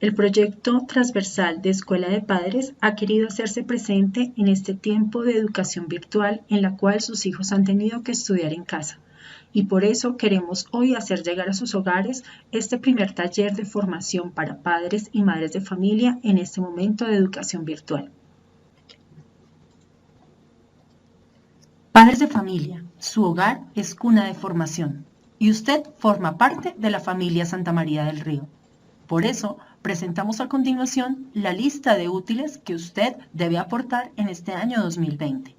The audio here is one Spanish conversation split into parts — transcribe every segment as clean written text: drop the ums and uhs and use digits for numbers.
El proyecto transversal de Escuela de Padres ha querido hacerse presente en este tiempo de educación virtual en la cual sus hijos han tenido que estudiar en casa. Y por eso queremos hoy hacer llegar a sus hogares este primer taller de formación para padres y madres de familia en este momento de educación virtual. Padres de familia, su hogar es cuna de formación y usted forma parte de la familia Santa María del Río. Por eso, presentamos a continuación la lista de útiles que usted debe aportar en este año 2020.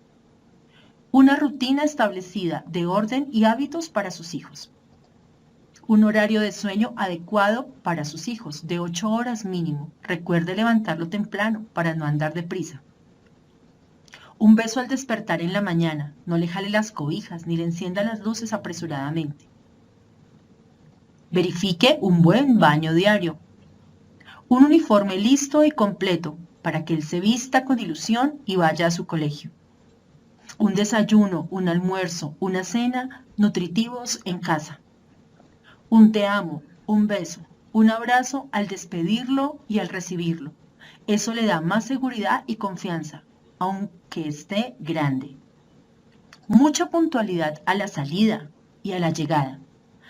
Una rutina establecida de orden y hábitos para sus hijos. Un horario de sueño adecuado para sus hijos, de 8 horas mínimo. Recuerde levantarlo temprano para no andar deprisa. Un beso al despertar en la mañana, no le jale las cobijas ni le encienda las luces apresuradamente. Verifique un buen baño diario. Un uniforme listo y completo para que él se vista con ilusión y vaya a su colegio. Un desayuno, un almuerzo, una cena nutritivos en casa. Un te amo, un beso, un abrazo al despedirlo y al recibirlo. Eso le da más seguridad y confianza, aunque esté grande. Mucha puntualidad a la salida y a la llegada.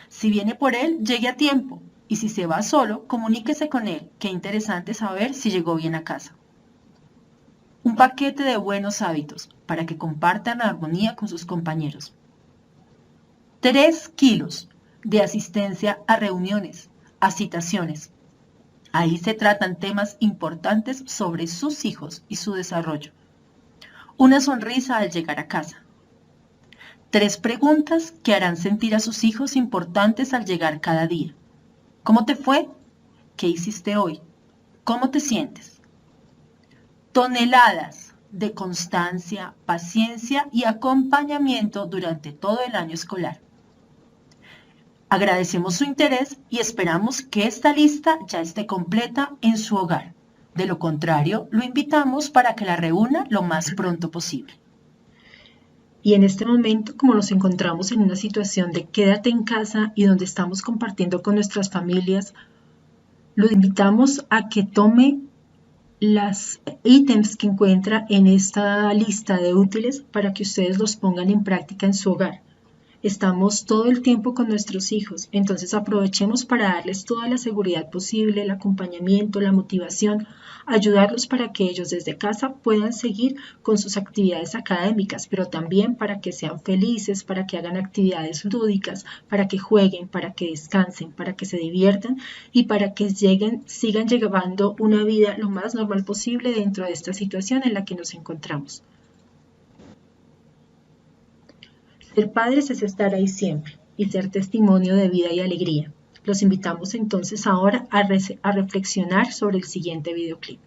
Si viene por él, llegue a tiempo. Y si se va solo, comuníquese con él. Qué interesante saber si llegó bien a casa. Un paquete de buenos hábitos para que compartan la armonía con sus compañeros. 3 kilos de asistencia a reuniones, a citaciones. Ahí se tratan temas importantes sobre sus hijos y su desarrollo. Una sonrisa al llegar a casa. 3 preguntas que harán sentir a sus hijos importantes al llegar cada día. ¿Cómo te fue? ¿Qué hiciste hoy? ¿Cómo te sientes? Toneladas de constancia, paciencia y acompañamiento durante todo el año escolar. Agradecemos su interés y esperamos que esta lista ya esté completa en su hogar. De lo contrario, lo invitamos para que la reúna lo más pronto posible. Y en este momento, como nos encontramos en una situación de quédate en casa y donde estamos compartiendo con nuestras familias, lo invitamos a que tome los ítems que encuentra en esta lista de útiles para que ustedes los pongan en práctica en su hogar. Estamos todo el tiempo con nuestros hijos, entonces aprovechemos para darles toda la seguridad posible, el acompañamiento, la motivación, ayudarlos para que ellos desde casa puedan seguir con sus actividades académicas, pero también para que sean felices, para que hagan actividades lúdicas, para que jueguen, para que descansen, para que se diviertan y para que sigan llevando una vida lo más normal posible dentro de esta situación en la que nos encontramos. Ser padres es estar ahí siempre y ser testimonio de vida y alegría. Los invitamos entonces ahora a reflexionar sobre el siguiente videoclip.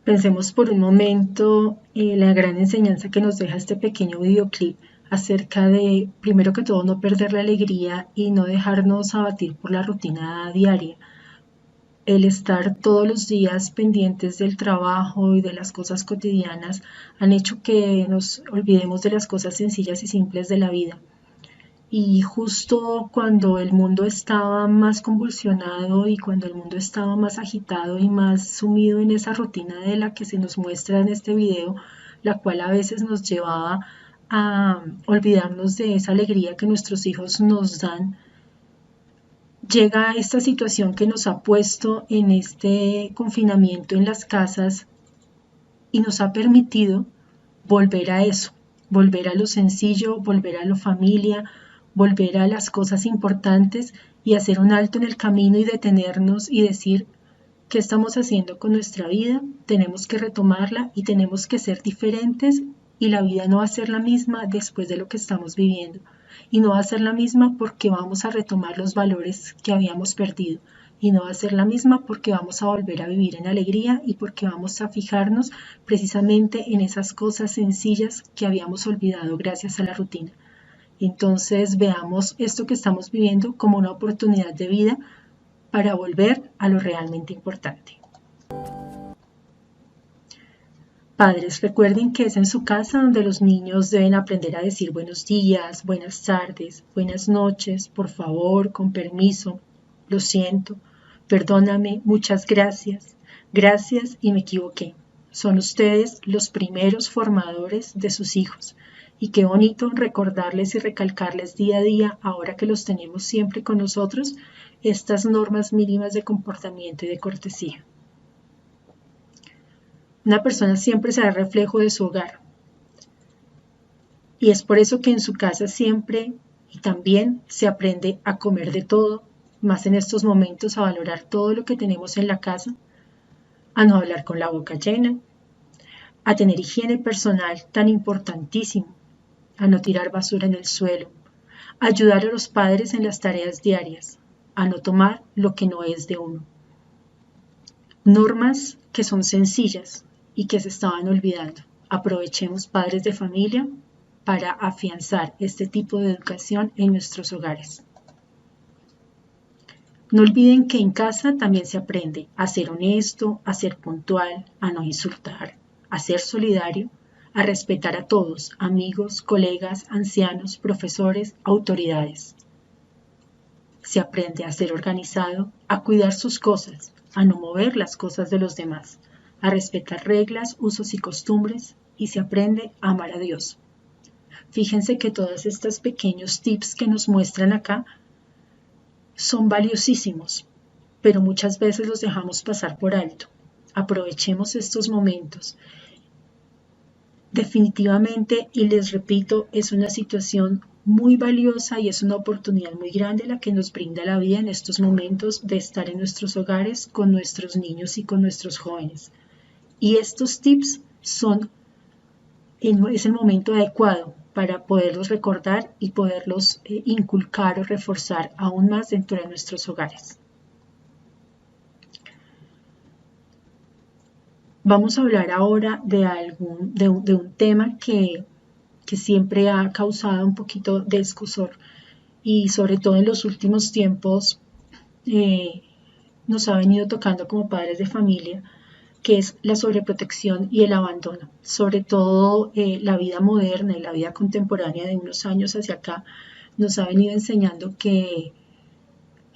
Pensemos por un momento la gran enseñanza que nos deja este pequeño videoclip acerca de, primero que todo, no perder la alegría y no dejarnos abatir por la rutina diaria. El estar todos los días pendientes del trabajo y de las cosas cotidianas han hecho que nos olvidemos de las cosas sencillas y simples de la vida. Y justo cuando el mundo estaba más convulsionado y cuando el mundo estaba más agitado y más sumido en esa rutina de la que se nos muestra en este video, la cual a veces nos llevaba a olvidarnos de esa alegría que nuestros hijos nos dan, llega esta situación que nos ha puesto en este confinamiento en las casas y nos ha permitido volver a eso, volver a lo sencillo, volver a la familia, volver a las cosas importantes y hacer un alto en el camino y detenernos y decir qué estamos haciendo con nuestra vida, tenemos que retomarla y tenemos que ser diferentes y la vida no va a ser la misma después de lo que estamos viviendo y no va a ser la misma porque vamos a retomar los valores que habíamos perdido y no va a ser la misma porque vamos a volver a vivir en alegría y porque vamos a fijarnos precisamente en esas cosas sencillas que habíamos olvidado gracias a la rutina. Entonces veamos esto que estamos viviendo como una oportunidad de vida para volver a lo realmente importante. Padres, recuerden que es en su casa donde los niños deben aprender a decir buenos días, buenas tardes, buenas noches, por favor, con permiso, lo siento, perdóname, muchas gracias, gracias y me equivoqué. Son ustedes los primeros formadores de sus hijos. Y qué bonito recordarles y recalcarles día a día, ahora que los tenemos siempre con nosotros, estas normas mínimas de comportamiento y de cortesía. Una persona siempre será reflejo de su hogar. Y es por eso que en su casa siempre y también se aprende a comer de todo, más en estos momentos a valorar todo lo que tenemos en la casa, a no hablar con la boca llena, a tener higiene personal tan importantísimo, a no tirar basura en el suelo, a ayudar a los padres en las tareas diarias, a no tomar lo que no es de uno. Normas que son sencillas y que se estaban olvidando. Aprovechemos, padres de familia, para afianzar este tipo de educación en nuestros hogares. No olviden que en casa también se aprende a ser honesto, a ser puntual, a no insultar, a ser solidario, a respetar a todos, amigos, colegas, ancianos, profesores, autoridades. Se aprende a ser organizado, a cuidar sus cosas, a no mover las cosas de los demás, a respetar reglas, usos y costumbres, y se aprende a amar a Dios. Fíjense que todos estos pequeños tips que nos muestran acá son valiosísimos, pero muchas veces los dejamos pasar por alto. Aprovechemos estos momentos. Definitivamente, y les repito, es una situación muy valiosa y es una oportunidad muy grande la que nos brinda la vida en estos momentos de estar en nuestros hogares con nuestros niños y con nuestros jóvenes. Y estos tips es el momento adecuado para poderlos recordar y poderlos inculcar o reforzar aún más dentro de nuestros hogares. Vamos a hablar ahora de un tema que siempre ha causado un poquito de escozor y sobre todo en los últimos tiempos nos ha venido tocando como padres de familia, que es la sobreprotección y el abandono. Sobre todo la vida moderna y la vida contemporánea de unos años hacia acá nos ha venido enseñando que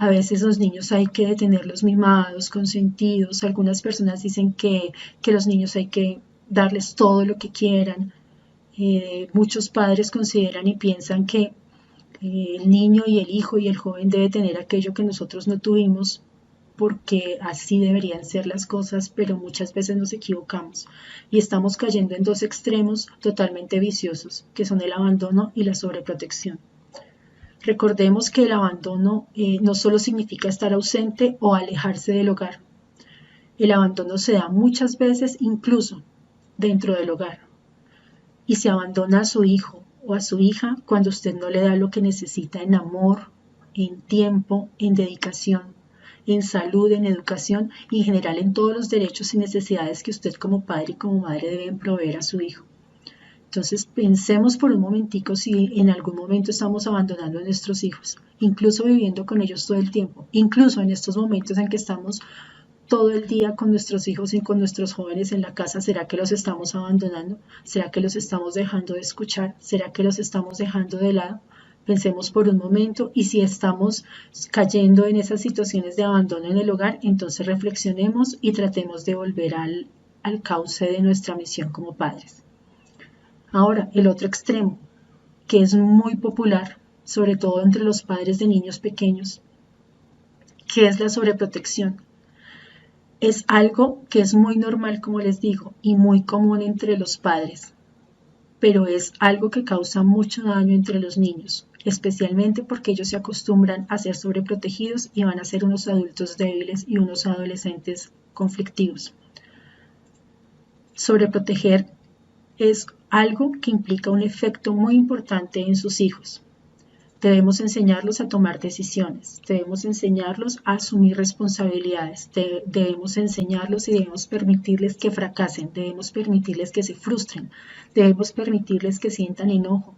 a veces los niños hay que tenerlos mimados, consentidos. Algunas personas dicen que los niños hay que darles todo lo que quieran. Muchos padres consideran y piensan que el niño y el hijo y el joven debe tener aquello que nosotros no tuvimos, porque así deberían ser las cosas, pero muchas veces nos equivocamos y estamos cayendo en dos extremos totalmente viciosos, que son el abandono y la sobreprotección. Recordemos que el abandono no solo significa estar ausente o alejarse del hogar. El abandono se da muchas veces incluso dentro del hogar y se abandona a su hijo o a su hija cuando usted no le da lo que necesita en amor, en tiempo, en dedicación. en salud, en educación y en general en todos los derechos y necesidades que usted como padre y como madre deben proveer a su hijo. Entonces pensemos por un momentico si en algún momento estamos abandonando a nuestros hijos, incluso viviendo con ellos todo el tiempo, incluso en estos momentos en que estamos todo el día con nuestros hijos y con nuestros jóvenes en la casa. ¿Será que los estamos abandonando? ¿Será que los estamos dejando de escuchar? ¿Será que los estamos dejando de lado? Pensemos por un momento y si estamos cayendo en esas situaciones de abandono en el hogar, entonces reflexionemos y tratemos de volver al cauce de nuestra misión como padres. Ahora, el otro extremo, que es muy popular, sobre todo entre los padres de niños pequeños, que es la sobreprotección. Es algo que es muy normal, como les digo, y muy común entre los padres, pero es algo que causa mucho daño entre los niños, especialmente porque ellos se acostumbran a ser sobreprotegidos y van a ser unos adultos débiles y unos adolescentes conflictivos. Sobreproteger es algo que implica un efecto muy importante en sus hijos. Debemos enseñarlos a tomar decisiones, debemos enseñarlos a asumir responsabilidades, debemos enseñarlos y debemos permitirles que fracasen, debemos permitirles que se frustren, debemos permitirles que sientan enojo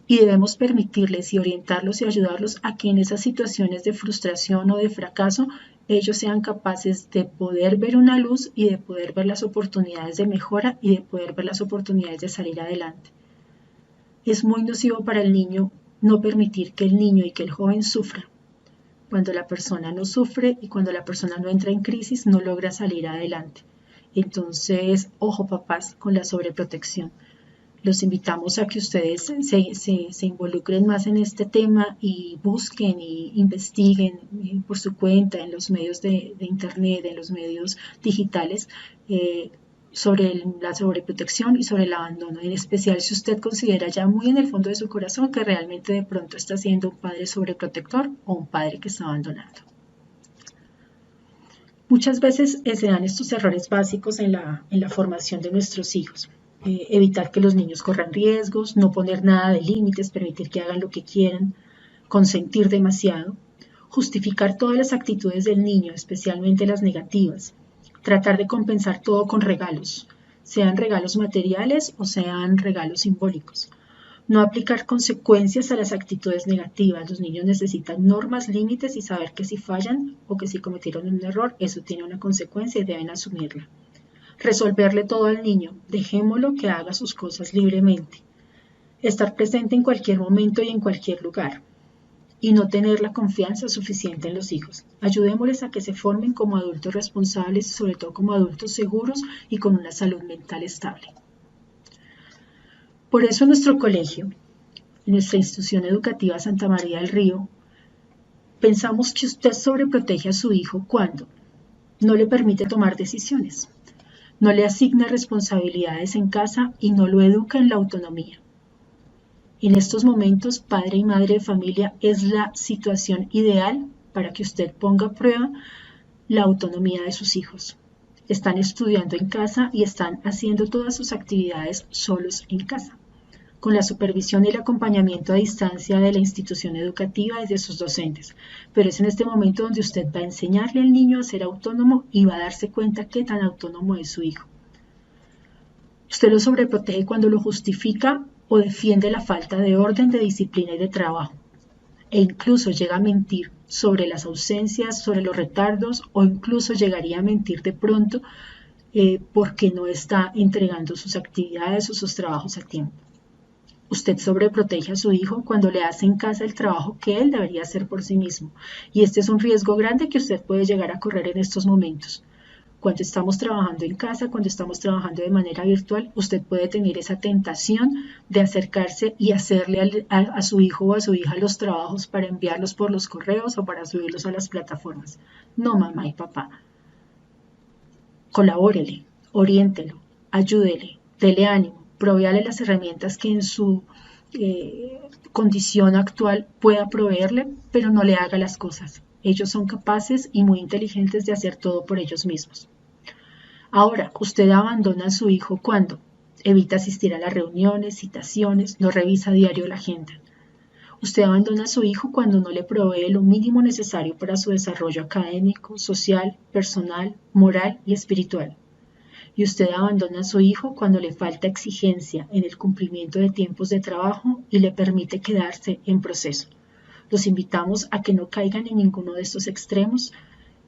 y debemos permitirles y orientarlos y ayudarlos a que en esas situaciones de frustración o de fracaso ellos sean capaces de poder ver una luz y de poder ver las oportunidades de mejora y de poder ver las oportunidades de salir adelante. Es muy nocivo para el niño no permitir que el niño y que el joven sufra. Cuando la persona no sufre y cuando la persona no entra en crisis, no logra salir adelante. Entonces, ojo papás con la sobreprotección. Los invitamos a que ustedes se involucren más en este tema y busquen y investiguen por su cuenta en los medios de internet, en los medios digitales, sobre la sobreprotección y sobre el abandono, en especial si usted considera ya muy en el fondo de su corazón que realmente de pronto está siendo un padre sobreprotector o un padre que está abandonando. Muchas veces se dan estos errores básicos en la formación de nuestros hijos. Evitar que los niños corran riesgos, no poner nada de límites, permitir que hagan lo que quieran, consentir demasiado, justificar todas las actitudes del niño, especialmente las negativas, tratar de compensar todo con regalos, sean regalos materiales o sean regalos simbólicos. No aplicar consecuencias a las actitudes negativas. Los niños necesitan normas, límites y saber que si fallan o que si cometieron un error, eso tiene una consecuencia y deben asumirla. Resolverle todo al niño, dejémoslo que haga sus cosas libremente. Estar presente en cualquier momento y en cualquier lugar. Y no tener la confianza suficiente en los hijos. Ayudémosles a que se formen como adultos responsables y sobre todo como adultos seguros y con una salud mental estable. Por eso en nuestro colegio, en nuestra institución educativa Santa María del Río, pensamos que usted sobreprotege a su hijo cuando no le permite tomar decisiones, no le asigna responsabilidades en casa y no lo educa en la autonomía. En estos momentos, padre y madre de familia es la situación ideal para que usted ponga a prueba la autonomía de sus hijos. Están estudiando en casa y están haciendo todas sus actividades solos en casa, con la supervisión y el acompañamiento a distancia de la institución educativa y de sus docentes. Pero es en este momento donde usted va a enseñarle al niño a ser autónomo y va a darse cuenta qué tan autónomo es su hijo. Usted lo sobreprotege cuando lo justifica o defiende la falta de orden, de disciplina y de trabajo, e incluso llega a mentir sobre las ausencias, sobre los retardos, o incluso llegaría a mentir de pronto porque no está entregando sus actividades o sus trabajos a tiempo. Usted sobreprotege a su hijo cuando le hace en casa el trabajo que él debería hacer por sí mismo, y este es un riesgo grande que usted puede llegar a correr en estos momentos. Cuando estamos trabajando en casa, cuando estamos trabajando de manera virtual, usted puede tener esa tentación de acercarse y hacerle a su hijo o a su hija los trabajos para enviarlos por los correos o para subirlos a las plataformas. No, mamá y papá. Colabórele, oriéntelo, ayúdele, dele ánimo, provéale las herramientas que en su condición actual pueda proveerle, pero no le haga las cosas. Ellos son capaces y muy inteligentes de hacer todo por ellos mismos. Ahora, usted abandona a su hijo cuando evita asistir a las reuniones, citaciones, no revisa a diario la agenda. Usted abandona a su hijo cuando no le provee lo mínimo necesario para su desarrollo académico, social, personal, moral y espiritual. Y usted abandona a su hijo cuando le falta exigencia en el cumplimiento de tiempos de trabajo y le permite quedarse en proceso. Los invitamos a que no caigan en ninguno de estos extremos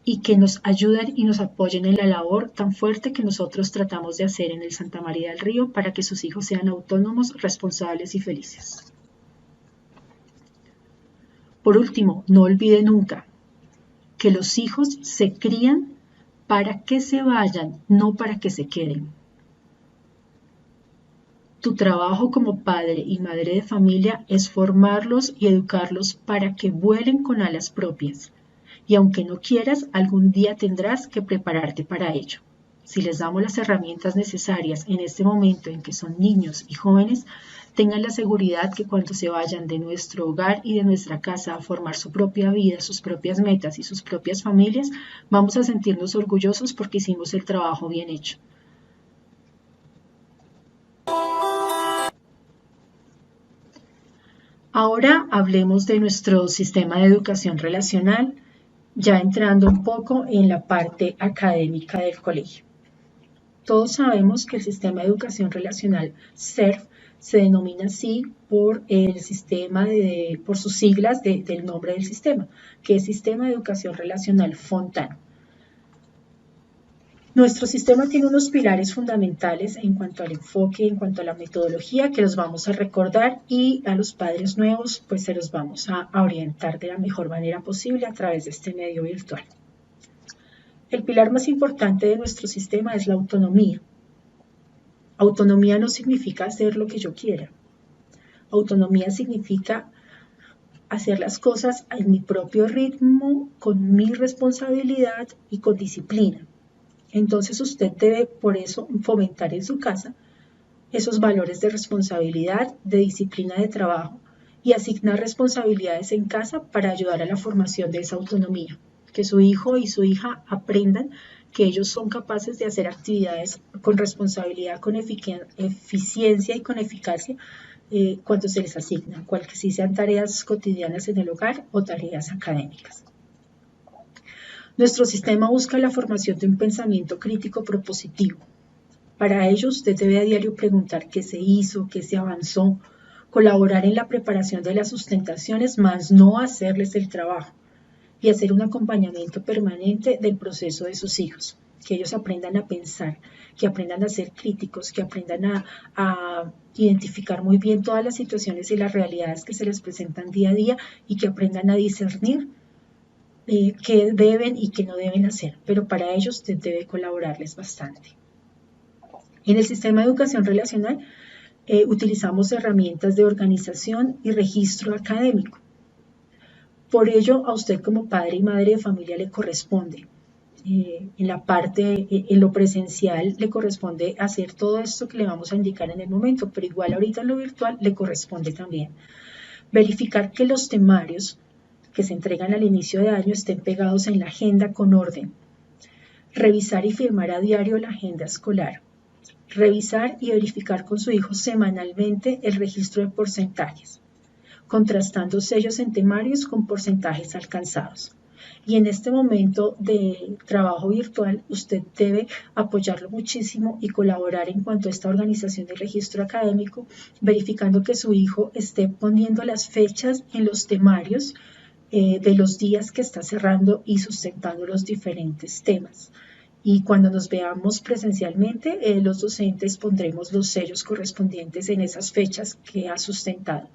y que nos ayuden y nos apoyen en la labor tan fuerte que nosotros tratamos de hacer en el Santa María del Río para que sus hijos sean autónomos, responsables y felices. Por último, no olvide nunca que los hijos se crían para que se vayan, no para que se queden. Tu trabajo como padre y madre de familia es formarlos y educarlos para que vuelen con alas propias. Y aunque no quieras, algún día tendrás que prepararte para ello. Si les damos las herramientas necesarias en este momento en que son niños y jóvenes, tengan la seguridad que cuando se vayan de nuestro hogar y de nuestra casa a formar su propia vida, sus propias metas y sus propias familias, vamos a sentirnos orgullosos porque hicimos el trabajo bien hecho. Ahora hablemos de nuestro sistema de educación relacional, ya entrando un poco en la parte académica del colegio. Todos sabemos que el sistema de educación relacional SERF se denomina así por el sistema por sus siglas del nombre del sistema, que es Sistema de Educación Relacional Fontana. Nuestro sistema tiene unos pilares fundamentales en cuanto al enfoque, en cuanto a la metodología, que los vamos a recordar y a los padres nuevos pues se los vamos a orientar de la mejor manera posible a través de este medio virtual. El pilar más importante de nuestro sistema es la autonomía. Autonomía no significa hacer lo que yo quiera. Autonomía significa hacer las cosas en mi propio ritmo, con mi responsabilidad y con disciplina. Entonces usted debe por eso fomentar en su casa esos valores de responsabilidad, de disciplina de trabajo y asignar responsabilidades en casa para ayudar a la formación de esa autonomía. Que su hijo y su hija aprendan que ellos son capaces de hacer actividades con responsabilidad, con eficiencia y con eficacia cuando se les asignan, cual que sí sean tareas cotidianas en el hogar o tareas académicas. Nuestro sistema busca la formación de un pensamiento crítico propositivo. Para ello, usted debe a diario preguntar qué se hizo, qué se avanzó, colaborar en la preparación de las sustentaciones, más no hacerles el trabajo, y hacer un acompañamiento permanente del proceso de sus hijos, que ellos aprendan a pensar, que aprendan a ser críticos, que aprendan a identificar muy bien todas las situaciones y las realidades que se les presentan día a día y que aprendan a discernir qué deben y qué no deben hacer, pero para ello usted debe colaborarles bastante. En el sistema de educación relacional utilizamos herramientas de organización y registro académico. Por ello, a usted como padre y madre de familia le corresponde, en lo presencial le corresponde hacer todo esto que le vamos a indicar en el momento, pero igual ahorita en lo virtual le corresponde también verificar que los temarios que se entregan al inicio de año estén pegados en la agenda con orden, revisar y firmar a diario la agenda escolar, revisar y verificar con su hijo semanalmente el registro de porcentajes, contrastando sellos en temarios con porcentajes alcanzados. Y en este momento de trabajo virtual, usted debe apoyarlo muchísimo y colaborar en cuanto a esta organización del registro académico, verificando que su hijo esté poniendo las fechas en los temarios de los días que está cerrando y sustentando los diferentes temas. Y cuando nos veamos presencialmente, los docentes pondremos los sellos correspondientes en esas fechas que ha sustentado.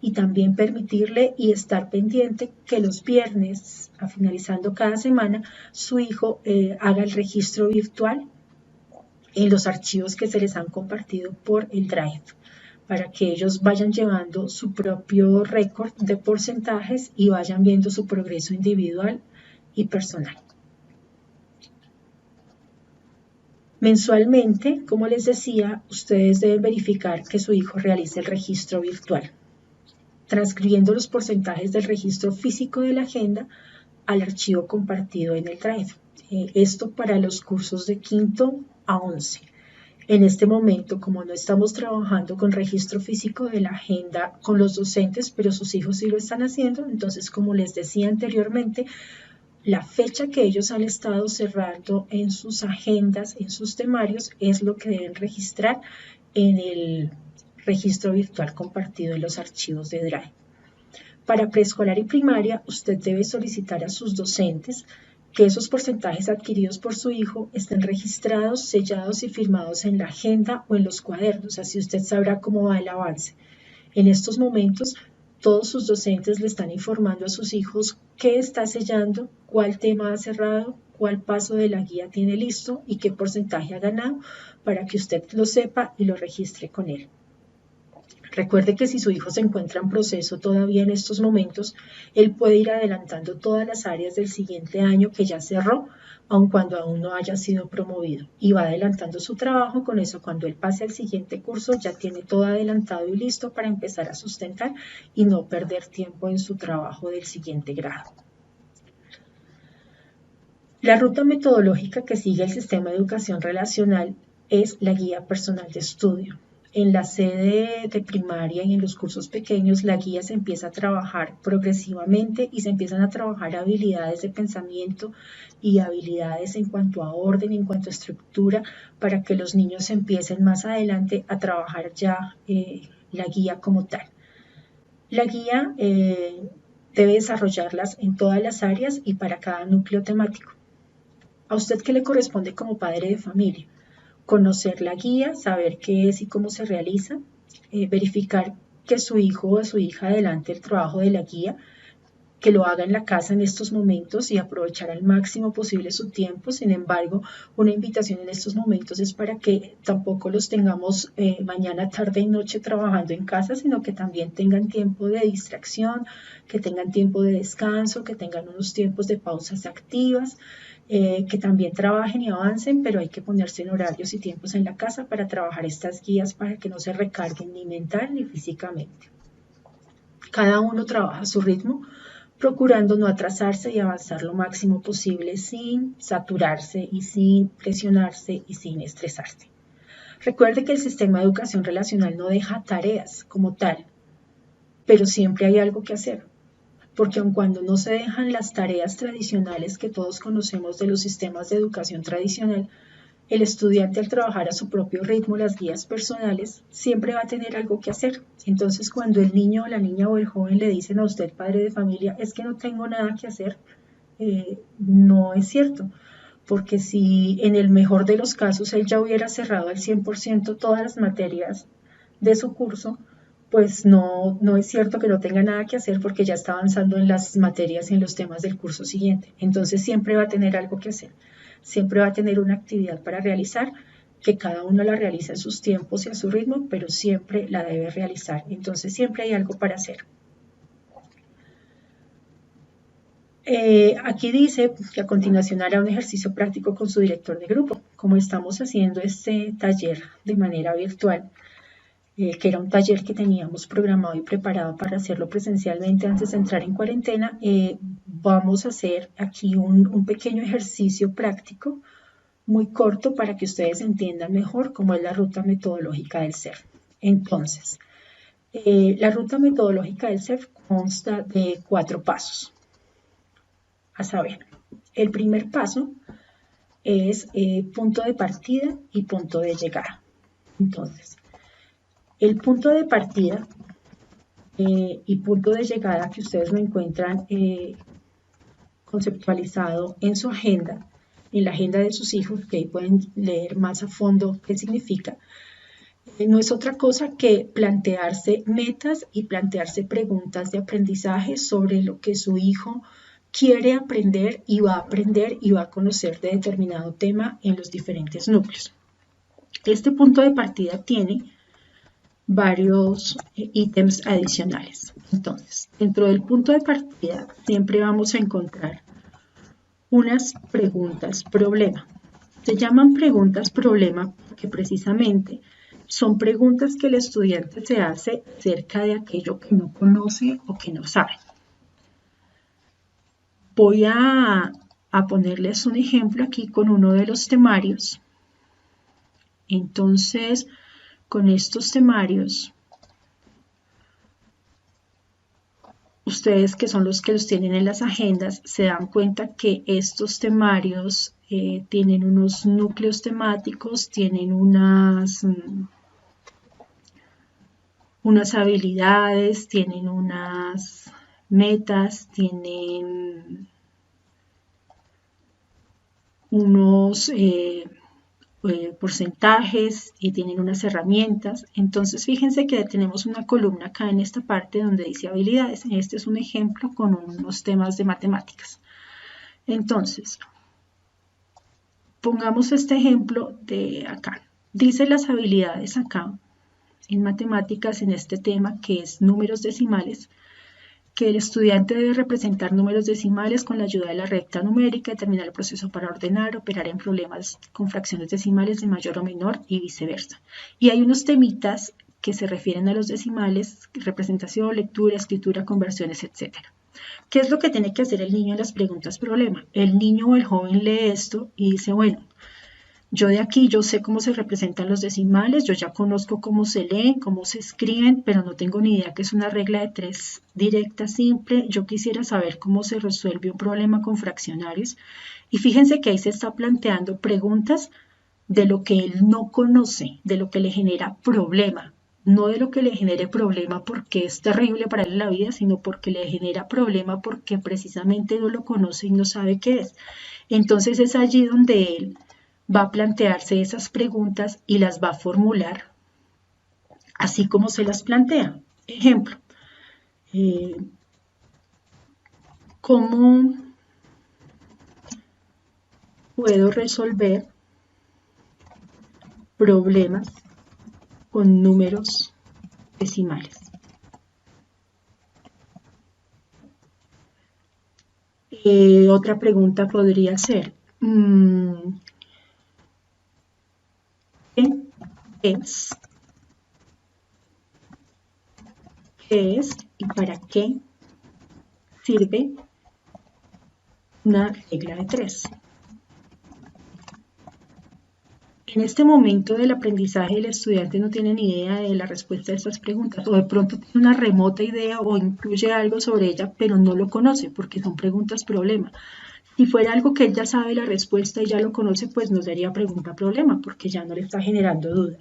Y también permitirle y estar pendiente que los viernes, finalizando cada semana, su hijo haga el registro virtual en los archivos que se les han compartido por el Drive, para que ellos vayan llevando su propio récord de porcentajes y vayan viendo su progreso individual y personal. Mensualmente, como les decía, ustedes deben verificar que su hijo realice el registro virtual, transcribiendo los porcentajes del registro físico de la agenda al archivo compartido en el Drive. Esto para los cursos de 5º a 11. En este momento, como no estamos trabajando con registro físico de la agenda con los docentes, pero sus hijos sí lo están haciendo, entonces, como les decía anteriormente, la fecha que ellos han estado cerrando en sus agendas, en sus temarios, es lo que deben registrar en el registro virtual compartido en los archivos de Drive. Para preescolar y primaria, usted debe solicitar a sus docentes que esos porcentajes adquiridos por su hijo estén registrados, sellados y firmados en la agenda o en los cuadernos, así usted sabrá cómo va el avance. En estos momentos, todos sus docentes le están informando a sus hijos qué está sellando, cuál tema ha cerrado, cuál paso de la guía tiene listo y qué porcentaje ha ganado para que usted lo sepa y lo registre con él. Recuerde que si su hijo se encuentra en proceso todavía en estos momentos, él puede ir adelantando todas las áreas del siguiente año que ya cerró, aun cuando aún no haya sido promovido, y va adelantando su trabajo. Con eso, cuando él pase al siguiente curso, ya tiene todo adelantado y listo para empezar a sustentar y no perder tiempo en su trabajo del siguiente grado. La ruta metodológica que sigue el sistema de educación relacional es la guía personal de estudio. En la sede de primaria y en los cursos pequeños, la guía se empieza a trabajar progresivamente y se empiezan a trabajar habilidades de pensamiento y habilidades en cuanto a orden, en cuanto a estructura, para que los niños empiecen más adelante a trabajar ya la guía como tal. La guía debe desarrollarlas en todas las áreas y para cada núcleo temático. ¿A usted qué le corresponde como padre de familia? Conocer la guía, saber qué es y cómo se realiza, verificar que su hijo o su hija adelante el trabajo de la guía, que lo haga en la casa en estos momentos y aprovechar al máximo posible su tiempo. Sin embargo, una invitación en estos momentos es para que tampoco los tengamos mañana, tarde y noche trabajando en casa, sino que también tengan tiempo de distracción, que tengan tiempo de descanso, que tengan unos tiempos de pausas activas, que también trabajen y avancen, pero hay que ponerse en horarios y tiempos en la casa para trabajar estas guías para que no se recarguen ni mental ni físicamente. Cada uno trabaja a su ritmo, procurando no atrasarse y avanzar lo máximo posible sin saturarse y sin presionarse y sin estresarse. Recuerde que el sistema de educación relacional no deja tareas como tal, pero siempre hay algo que hacer, porque aun cuando no se dejan las tareas tradicionales que todos conocemos de los sistemas de educación tradicional, el estudiante, al trabajar a su propio ritmo las guías personales, siempre va a tener algo que hacer. Entonces, cuando el niño, la niña o el joven le dicen a usted, padre de familia, es que no tengo nada que hacer, no es cierto. Porque si en el mejor de los casos él ya hubiera cerrado al 100% todas las materias de su curso, pues no es cierto que no tenga nada que hacer, porque ya está avanzando en las materias y en los temas del curso siguiente. Entonces siempre va a tener algo que hacer, siempre va a tener una actividad para realizar, que cada uno la realiza en sus tiempos y a su ritmo, pero siempre la debe realizar. Entonces siempre hay algo para hacer. Aquí dice que a continuación hará un ejercicio práctico con su director de grupo. Como estamos haciendo este taller de manera virtual, que era un taller que teníamos programado y preparado para hacerlo presencialmente antes de entrar en cuarentena, vamos a hacer aquí un pequeño ejercicio práctico muy corto para que ustedes entiendan mejor cómo es la ruta metodológica del CERF. Entonces, la ruta metodológica del CERF consta de 4 pasos. A saber, el primer paso es punto de partida y punto de llegada. Entonces, el punto de partida y punto de llegada que ustedes lo encuentran conceptualizado en su agenda, en la agenda de sus hijos, que ahí pueden leer más a fondo qué significa, no es otra cosa que plantearse metas y plantearse preguntas de aprendizaje sobre lo que su hijo quiere aprender y va a conocer de determinado tema en los diferentes núcleos. Este punto de partida tiene varios ítems adicionales. Entonces, dentro del punto de partida siempre vamos a encontrar unas preguntas problema. Se llaman preguntas problema porque precisamente son preguntas que el estudiante se hace acerca de aquello que no conoce o que no sabe. Voy a ponerles un ejemplo aquí con uno de los temarios. Entonces, con estos temarios, ustedes que son los que los tienen en las agendas, se dan cuenta que estos temarios tienen unos núcleos temáticos, tienen unas habilidades, tienen unas metas, tienen unos porcentajes y tienen unas herramientas. Entonces fíjense que tenemos una columna acá en esta parte donde dice habilidades. Este es un ejemplo con unos temas de matemáticas. Entonces, pongamos este ejemplo de acá. Dice las habilidades acá en matemáticas en este tema que es números decimales, que el estudiante debe representar números decimales con la ayuda de la recta numérica, determinar el proceso para ordenar, operar en problemas con fracciones decimales de mayor o menor y viceversa. Y hay unos temitas que se refieren a los decimales, representación, lectura, escritura, conversiones, etc. ¿Qué es lo que tiene que hacer el niño en las preguntas problema? El niño o el joven lee esto y dice, bueno, yo de aquí, yo sé cómo se representan los decimales, yo ya conozco cómo se leen, cómo se escriben, pero no tengo ni idea que es una regla de 3 directa simple. Yo quisiera saber cómo se resuelve un problema con fraccionarios. Y fíjense que ahí se está planteando preguntas de lo que él no conoce, de lo que le genera problema. No de lo que le genere problema porque es terrible para él en la vida, sino porque le genera problema porque precisamente no lo conoce y no sabe qué es. Entonces es allí donde él va a plantearse esas preguntas y las va a formular así como se las plantea. Ejemplo, ¿cómo puedo resolver problemas con números decimales? Otra pregunta podría ser, ¿qué es y para qué sirve una regla de 3? En este momento del aprendizaje el estudiante no tiene ni idea de la respuesta a estas preguntas o de pronto tiene una remota idea o incluye algo sobre ella pero no lo conoce porque son preguntas problema. Si fuera algo que él ya sabe la respuesta y ya lo conoce, pues no sería pregunta problema porque ya no le está generando dudas.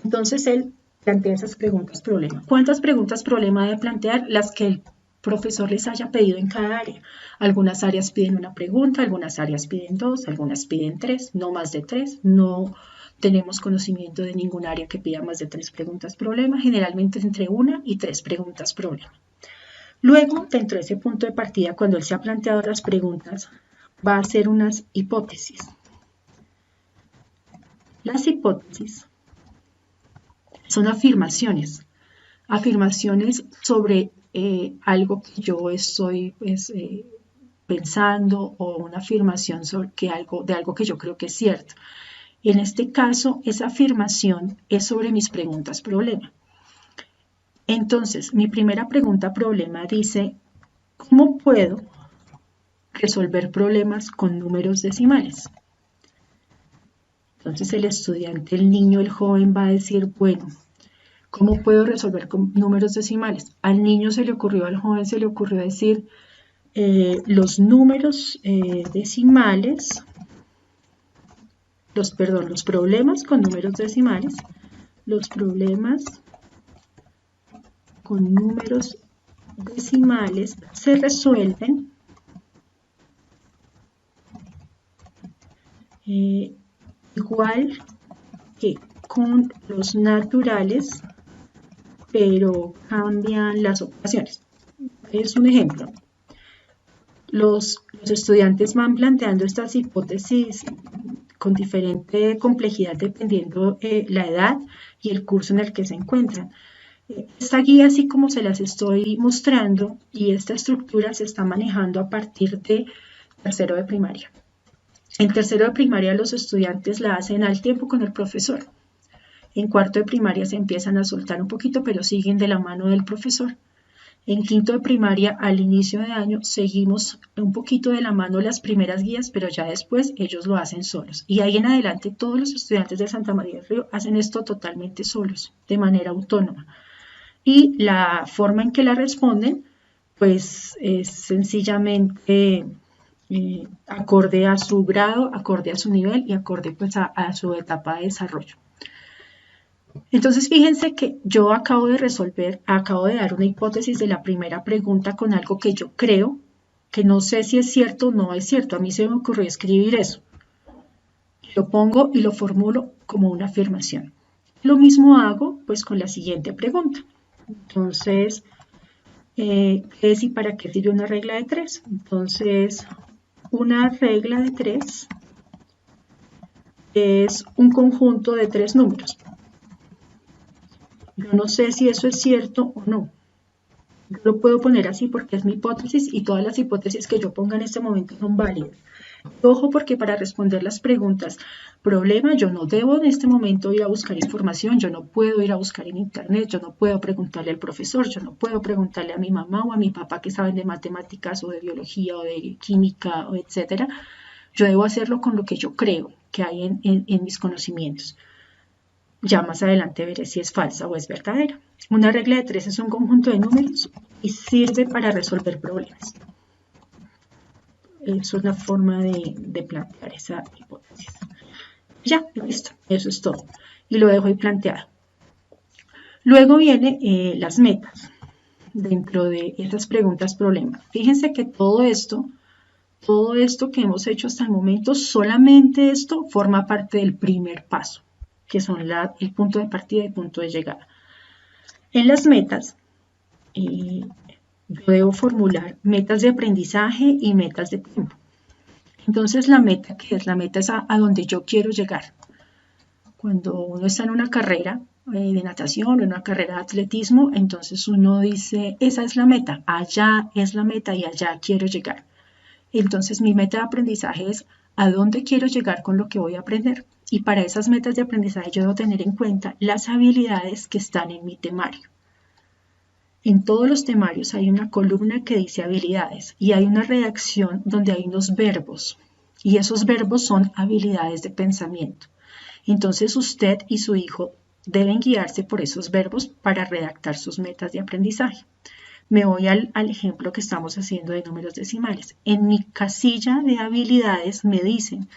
Entonces él plantea esas preguntas problema. ¿Cuántas preguntas problema debe plantear? Las que el profesor les haya pedido en cada área. Algunas áreas piden una pregunta, algunas áreas piden 2, algunas piden 3, no más de 3. No tenemos conocimiento de ningún área que pida más de 3 preguntas problema. Generalmente es entre 1 y 3 preguntas problema. Luego, dentro de ese punto de partida, cuando él se ha planteado las preguntas, va a hacer unas hipótesis. Las hipótesis son afirmaciones sobre algo que yo estoy pensando o una afirmación sobre de algo que yo creo que es cierto. En este caso, esa afirmación es sobre mis preguntas problema. Entonces, mi primera pregunta problema dice, ¿cómo puedo resolver problemas con números decimales? Entonces el estudiante, el niño, el joven va a decir, bueno, ¿cómo puedo resolver con números decimales? Al niño se le ocurrió, al joven se le ocurrió decir los números decimales, los problemas con números decimales, los problemas con números decimales se resuelven igual que con los naturales, pero cambian las operaciones. Es un ejemplo. Los estudiantes van planteando estas hipótesis con diferente complejidad dependiendo la edad y el curso en el que se encuentran. Esta guía, así como se las estoy mostrando, y esta estructura se está manejando a partir de tercero de primaria. En tercero de primaria los estudiantes la hacen al tiempo con el profesor. En cuarto de primaria se empiezan a soltar un poquito, pero siguen de la mano del profesor. En quinto de primaria, al inicio de año, seguimos un poquito de la mano las primeras guías, pero ya después ellos lo hacen solos. Y ahí en adelante todos los estudiantes de Santa María del Río hacen esto totalmente solos, de manera autónoma. Y la forma en que la responden, pues es sencillamente acorde a su grado, acorde a su nivel y acorde pues a su etapa de desarrollo. Entonces, fíjense que yo acabo de dar una hipótesis de la primera pregunta con algo que yo creo, que no sé si es cierto o no es cierto. A mí se me ocurrió escribir eso. Lo pongo y lo formulo como una afirmación. Lo mismo hago pues con la siguiente pregunta. Entonces, ¿qué es y para qué sirve una regla de 3? Entonces, una regla de 3 es un conjunto de 3 números. Yo no sé si eso es cierto o no. Yo lo puedo poner así porque es mi hipótesis y todas las hipótesis que yo ponga en este momento son válidas. Ojo, porque para responder las preguntas problema, yo no debo en este momento ir a buscar información, yo no puedo ir a buscar en internet, yo no puedo preguntarle al profesor, yo no puedo preguntarle a mi mamá o a mi papá que saben de matemáticas o de biología o de química o etcétera. Yo debo hacerlo con lo que yo creo que hay en mis conocimientos. Ya más adelante veré si es falsa o es verdadera. Una regla de 3 es un conjunto de números y sirve para resolver problemas. Es una forma de plantear esa hipótesis. Ya, listo, eso es todo. Y lo dejo ahí planteado. Luego vienen las metas dentro de esas preguntas problemas. Fíjense que todo esto que hemos hecho hasta el momento, solamente esto forma parte del primer paso, que son el punto de partida y el punto de llegada. En las metas, yo debo formular metas de aprendizaje y metas de tiempo. Entonces, la meta, ¿qué es? La meta es a donde yo quiero llegar. Cuando uno está en una carrera de natación o en una carrera de atletismo, entonces uno dice, esa es la meta, allá es la meta y allá quiero llegar. Entonces, mi meta de aprendizaje es a dónde quiero llegar con lo que voy a aprender. Y para esas metas de aprendizaje yo debo tener en cuenta las habilidades que están en mi temario. En todos los temarios hay una columna que dice habilidades y hay una redacción donde hay unos verbos y esos verbos son habilidades de pensamiento. Entonces usted y su hijo deben guiarse por esos verbos para redactar sus metas de aprendizaje. Me voy al ejemplo que estamos haciendo de números decimales. En mi casilla de habilidades me dicen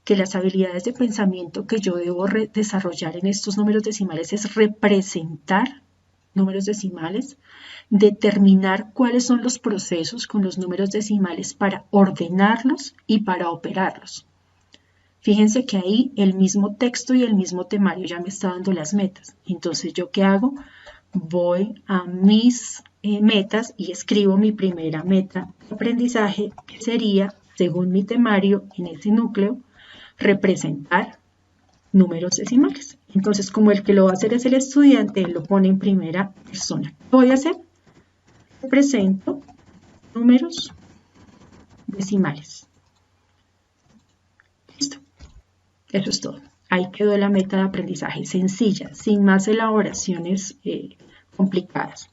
que las habilidades de pensamiento que yo debo desarrollar en estos números decimales es representar números decimales, determinar cuáles son los procesos con los números decimales para ordenarlos y para operarlos. Fíjense que ahí el mismo texto y el mismo temario ya me está dando las metas. Entonces, ¿yo qué hago? Voy a mis metas y escribo mi primera meta de aprendizaje, que sería, según mi temario, en ese núcleo, representar números decimales. Entonces, como el que lo va a hacer es el estudiante, él lo pone en primera persona. ¿Qué voy a hacer? Represento números decimales. Listo. Eso es todo. Ahí quedó la meta de aprendizaje, sencilla, sin más elaboraciones complicadas.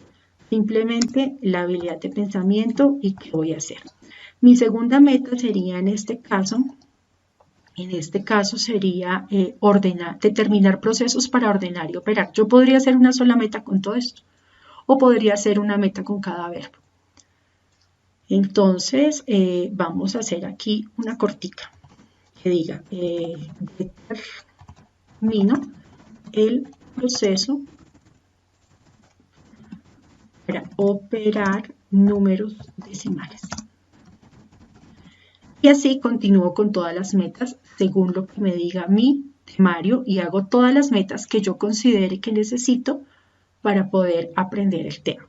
Simplemente la habilidad de pensamiento y qué voy a hacer. Mi segunda meta sería en este caso sería determinar procesos para ordenar y operar. Yo podría hacer una sola meta con todo esto o podría hacer una meta con cada verbo. Entonces, vamos a hacer aquí una cortica que diga, determino el proceso para operar números decimales. Y así continúo con todas las metas según lo que me diga mi temario y hago todas las metas que yo considere que necesito para poder aprender el tema.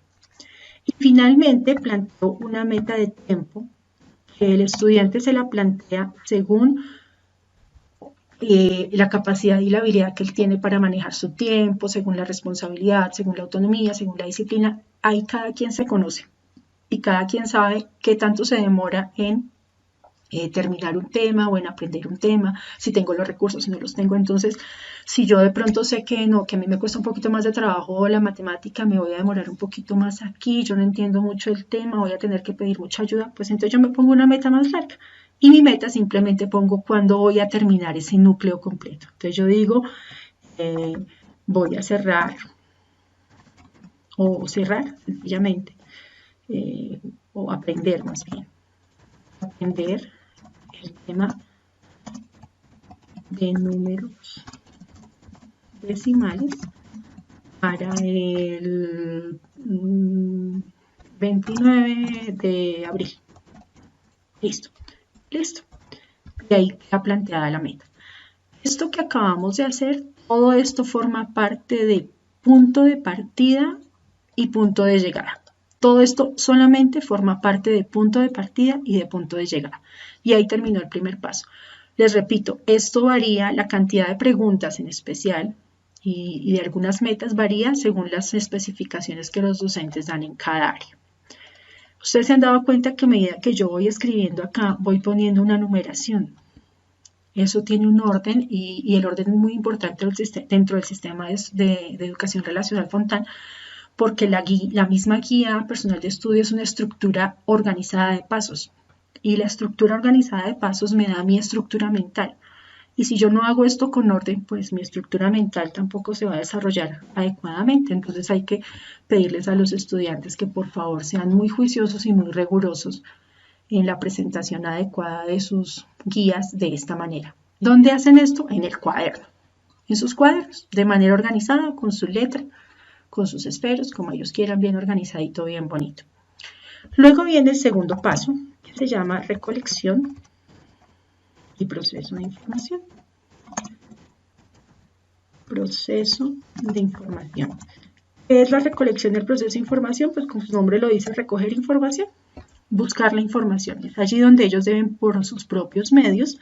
Y finalmente planteo una meta de tiempo que el estudiante se la plantea según la capacidad y la habilidad que él tiene para manejar su tiempo, según la responsabilidad, según la autonomía, según la disciplina. Ahí cada quien se conoce y cada quien sabe qué tanto se demora en terminar un tema o en aprender un tema, si tengo los recursos, si no los tengo. Entonces, si yo de pronto sé que no, que a mí me cuesta un poquito más de trabajo la matemática, me voy a demorar un poquito más aquí, yo no entiendo mucho el tema, voy a tener que pedir mucha ayuda, pues entonces yo me pongo una meta más larga. Y mi meta simplemente pongo cuándo voy a terminar ese núcleo completo. Entonces yo digo, voy a cerrar, o cerrar sencillamente, o aprender más bien. Aprender el tema de números decimales para el 29 de abril. Listo, listo. Y ahí queda planteada la meta. Esto que acabamos de hacer, todo esto forma parte de punto de partida y punto de llegada. Todo esto solamente forma parte de punto de partida y de punto de llegada. Y ahí terminó el primer paso. Les repito, esto varía, la cantidad de preguntas en especial y de algunas metas varía según las especificaciones que los docentes dan en cada área. Ustedes se han dado cuenta que a medida que yo voy escribiendo acá, voy poniendo una numeración. Eso tiene un orden y el orden es muy importante dentro del sistema de educación relacional Fontán, porque la misma guía personal de estudio es una estructura organizada de pasos. Y la estructura organizada de pasos me da mi estructura mental. Y si yo no hago esto con orden, pues mi estructura mental tampoco se va a desarrollar adecuadamente. Entonces hay que pedirles a los estudiantes que por favor sean muy juiciosos y muy rigurosos en la presentación adecuada de sus guías de esta manera. ¿Dónde hacen esto? En el cuaderno. En sus cuadernos, de manera organizada, con su letra, con sus esferos, como ellos quieran, bien organizadito, bien bonito. Luego viene el segundo paso, que se llama recolección y proceso de información. Proceso de información. ¿Qué es la recolección del proceso de información? Pues como su nombre lo dice, recoger información, buscar la información. Es allí donde ellos deben, por sus propios medios,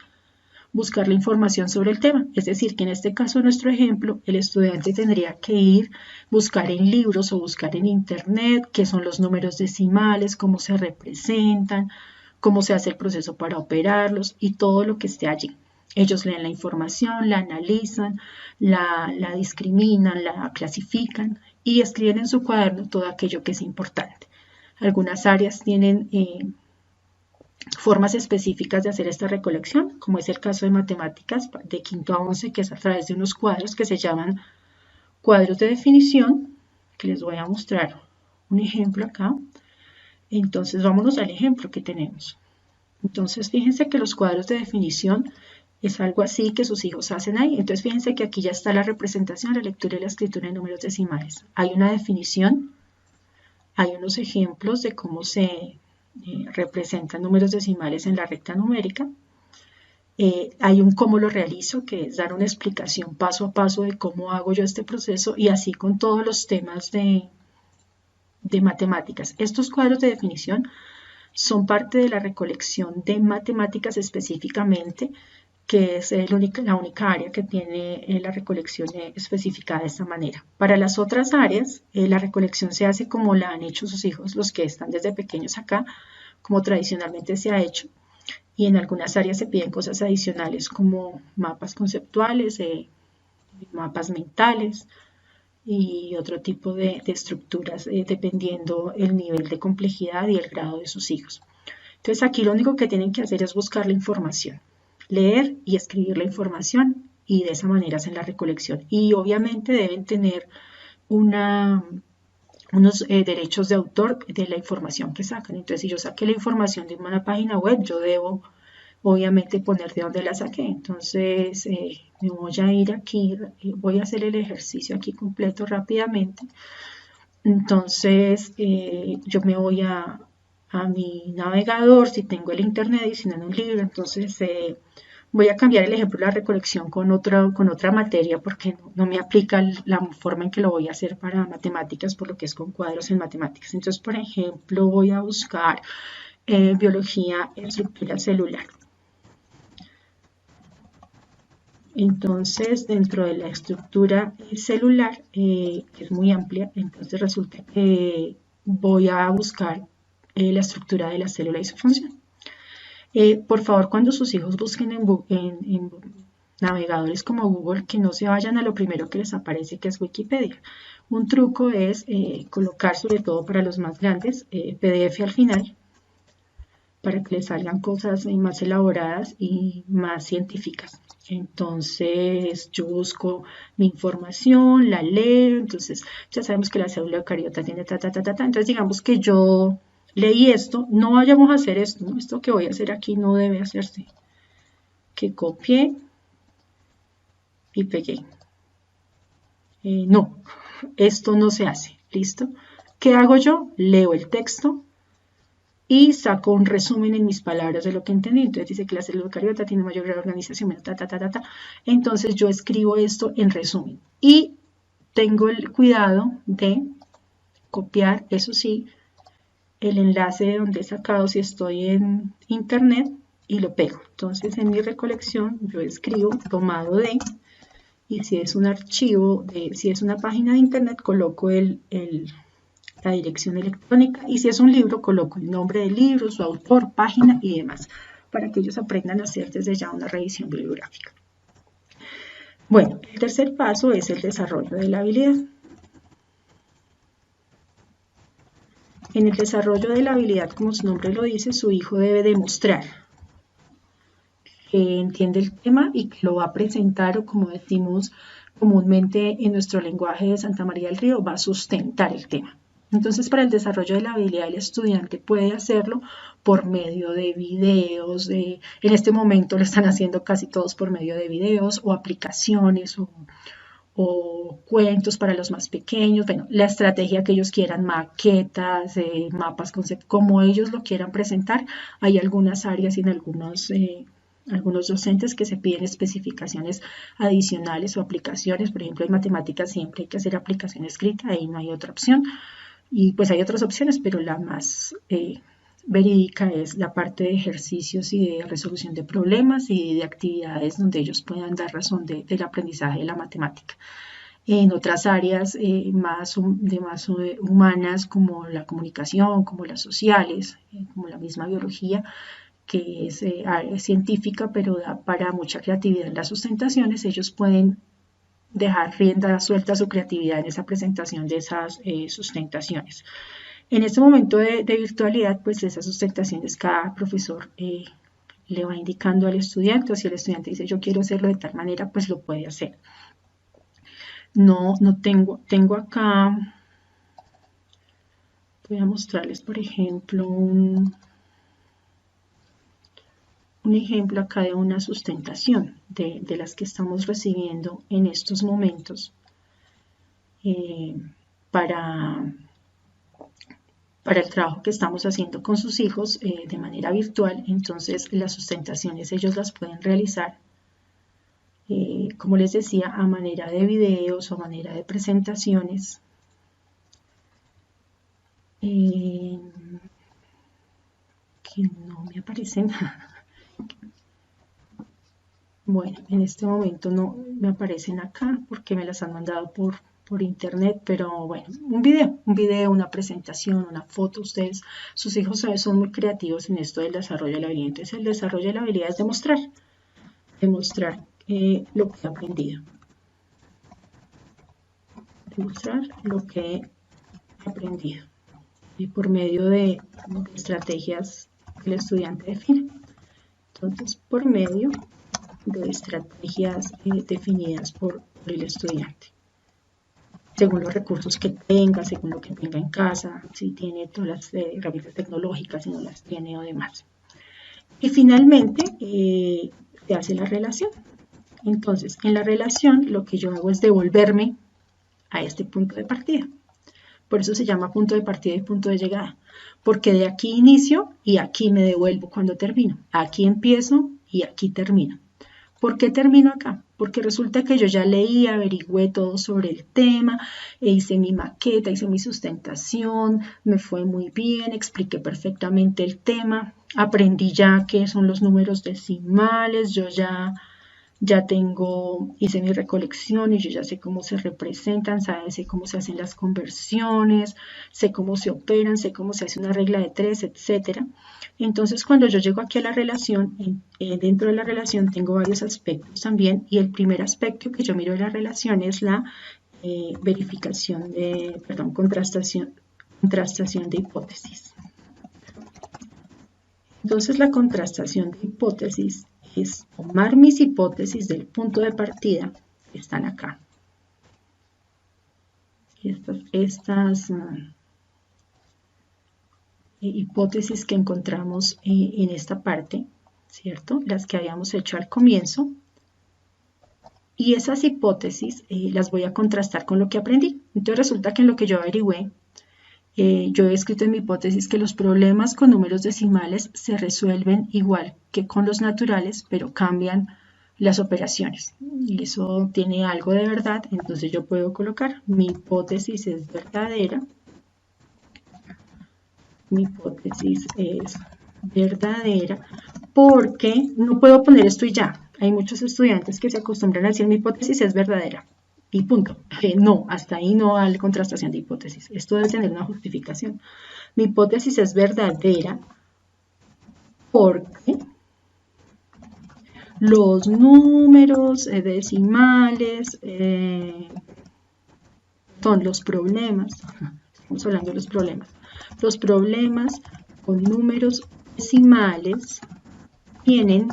buscar la información sobre el tema. Es decir, que en este caso, en nuestro ejemplo, el estudiante tendría que ir, buscar en libros o buscar en internet qué son los números decimales, cómo se representan, cómo se hace el proceso para operarlos y todo lo que esté allí. Ellos leen la información, la analizan, la discriminan, la clasifican y escriben en su cuaderno todo aquello que es importante. Algunas áreas tienen formas específicas de hacer esta recolección, como es el caso de matemáticas de quinto a 11, que es a través de unos cuadros que se llaman cuadros de definición, que les voy a mostrar un ejemplo acá. Entonces vámonos al ejemplo que tenemos. Entonces fíjense que los cuadros de definición es algo así que sus hijos hacen ahí. Entonces fíjense que aquí ya está la representación, la lectura y la escritura en números decimales. Hay una definición, hay unos ejemplos de cómo se representan números decimales en la recta numérica. Hay un cómo lo realizo, que es dar una explicación paso a paso de cómo hago yo este proceso y así con todos los temas de matemáticas. Estos cuadros de definición son parte de la recolección de matemáticas específicamente, que es la única área que tiene la recolección especificada de esta manera. Para las otras áreas, la recolección se hace como la han hecho sus hijos, los que están desde pequeños acá, como tradicionalmente se ha hecho. Y en algunas áreas se piden cosas adicionales como mapas conceptuales, mapas mentales y otro tipo de estructuras dependiendo el nivel de complejidad y el grado de sus hijos. Entonces aquí lo único que tienen que hacer es buscar la información, leer y escribir la información y de esa manera hacen la recolección. Y obviamente deben tener unos derechos de autor de la información que sacan. Entonces, si yo saqué la información de una página web, yo debo obviamente poner de dónde la saqué. Entonces, me voy a ir aquí, voy a hacer el ejercicio aquí completo rápidamente. Entonces, yo me voy a mi navegador, si tengo el internet y si no en un libro. Entonces, voy a cambiar el ejemplo de la recolección con otra materia porque no me aplica la forma en que lo voy a hacer para matemáticas, por lo que es con cuadros en matemáticas. Entonces, por ejemplo, voy a buscar biología y estructura celular. Entonces, dentro de la estructura celular, que es muy amplia, entonces resulta que voy a buscar la estructura de la célula y su función. Por favor, cuando sus hijos busquen en navegadores como Google, que no se vayan a lo primero que les aparece, que es Wikipedia. Un truco es colocar, sobre todo para los más grandes, PDF al final, para que les salgan cosas más elaboradas y más científicas. Entonces yo busco mi información, la leo, entonces ya sabemos que la célula eucariota tiene entonces digamos que yo leí esto, no vayamos a hacer esto, ¿no? Esto que voy a hacer aquí no debe hacerse, que copié y pegué. No, esto no se hace, ¿listo? ¿Qué hago yo? Leo el texto y saco un resumen en mis palabras de lo que entendí. Entonces dice que la célula eucariota tiene mayor grado de organización, Entonces yo escribo esto en resumen y tengo el cuidado de copiar, eso sí, el enlace de donde he sacado si estoy en internet y lo pego. Entonces en mi recolección yo escribo tomado de, y si es un archivo, si es una página de internet, coloco la dirección electrónica, y si es un libro, coloco el nombre del libro, su autor, página y demás, para que ellos aprendan a hacer desde ya una revisión bibliográfica. Bueno, el tercer paso es el desarrollo de la habilidad. En el desarrollo de la habilidad, como su nombre lo dice, su hijo debe demostrar que entiende el tema y que lo va a presentar, o como decimos comúnmente en nuestro lenguaje de Santa María del Río, va a sustentar el tema. Entonces, para el desarrollo de la habilidad, el estudiante puede hacerlo por medio de videos, en este momento lo están haciendo casi todos por medio de videos o aplicaciones o cuentos para los más pequeños, bueno, la estrategia que ellos quieran, maquetas, mapas, conceptos, como ellos lo quieran presentar. Hay algunas áreas y en algunos docentes que se piden especificaciones adicionales o aplicaciones, por ejemplo en matemáticas siempre hay que hacer aplicación escrita, ahí no hay otra opción, y pues hay otras opciones, pero la más verídica es la parte de ejercicios y de resolución de problemas y de actividades donde ellos puedan dar razón del aprendizaje de la matemática. En otras áreas más humanas, como la comunicación, como las sociales, como la misma biología, que es científica, pero da para mucha creatividad en las sustentaciones, ellos pueden dejar rienda suelta a su creatividad en esa presentación de esas sustentaciones. En este momento de virtualidad, pues esas sustentaciones cada profesor le va indicando al estudiante, o si el estudiante dice yo quiero hacerlo de tal manera, pues lo puede hacer. No tengo acá, voy a mostrarles por ejemplo un ejemplo acá de una sustentación de las que estamos recibiendo en estos momentos para el trabajo que estamos haciendo con sus hijos de manera virtual. Entonces las sustentaciones ellos las pueden realizar, como les decía, a manera de videos o a manera de presentaciones. Que no me aparecen. Bueno, en este momento no me aparecen acá porque me las han mandado por internet, pero bueno, un video, una presentación, una foto. Ustedes, sus hijos son muy creativos en esto del desarrollo de la habilidad. Entonces el desarrollo de la habilidad es demostrar lo que he aprendido. Demostrar lo que he aprendido. Y por medio de estrategias que el estudiante define. Entonces, por medio de estrategias definidas por el estudiante, según los recursos que tenga, según lo que tenga en casa, si tiene todas las herramientas tecnológicas, si no las tiene o demás. Y finalmente se hace la relación. Entonces, en la relación lo que yo hago es devolverme a este punto de partida. Por eso se llama punto de partida y punto de llegada, porque de aquí inicio y aquí me devuelvo cuando termino. Aquí empiezo y aquí termino. ¿Por qué termino acá? Porque resulta que yo ya leí, averigüé todo sobre el tema, hice mi maqueta, hice mi sustentación, me fue muy bien, expliqué perfectamente el tema, aprendí ya qué son los números decimales, yo ya ya hice mi recolección y yo ya sé cómo se representan, sé cómo se hacen las conversiones, sé cómo se operan, sé cómo se hace una regla de 3, etc. Entonces, cuando yo llego aquí a la relación, dentro de la relación tengo varios aspectos también, y el primer aspecto que yo miro de la relación es la contrastación de hipótesis. Entonces, la contrastación de hipótesis es tomar mis hipótesis del punto de partida que están acá. Estas hipótesis que encontramos en esta parte, ¿cierto? Las que habíamos hecho al comienzo. Y esas hipótesis las voy a contrastar con lo que aprendí. Entonces resulta que en lo que yo averigüé, yo he escrito en mi hipótesis que los problemas con números decimales se resuelven igual que con los naturales, pero cambian las operaciones. Y eso tiene algo de verdad, entonces yo puedo colocar mi hipótesis es verdadera. Mi hipótesis es verdadera porque no puedo poner esto y ya. Hay muchos estudiantes que se acostumbran a decir mi hipótesis es verdadera. Y punto. No, hasta ahí no hay contrastación de hipótesis. Esto debe tener una justificación. Mi hipótesis es verdadera porque los números decimales son los problemas. Estamos hablando de los problemas. Los problemas con números decimales tienen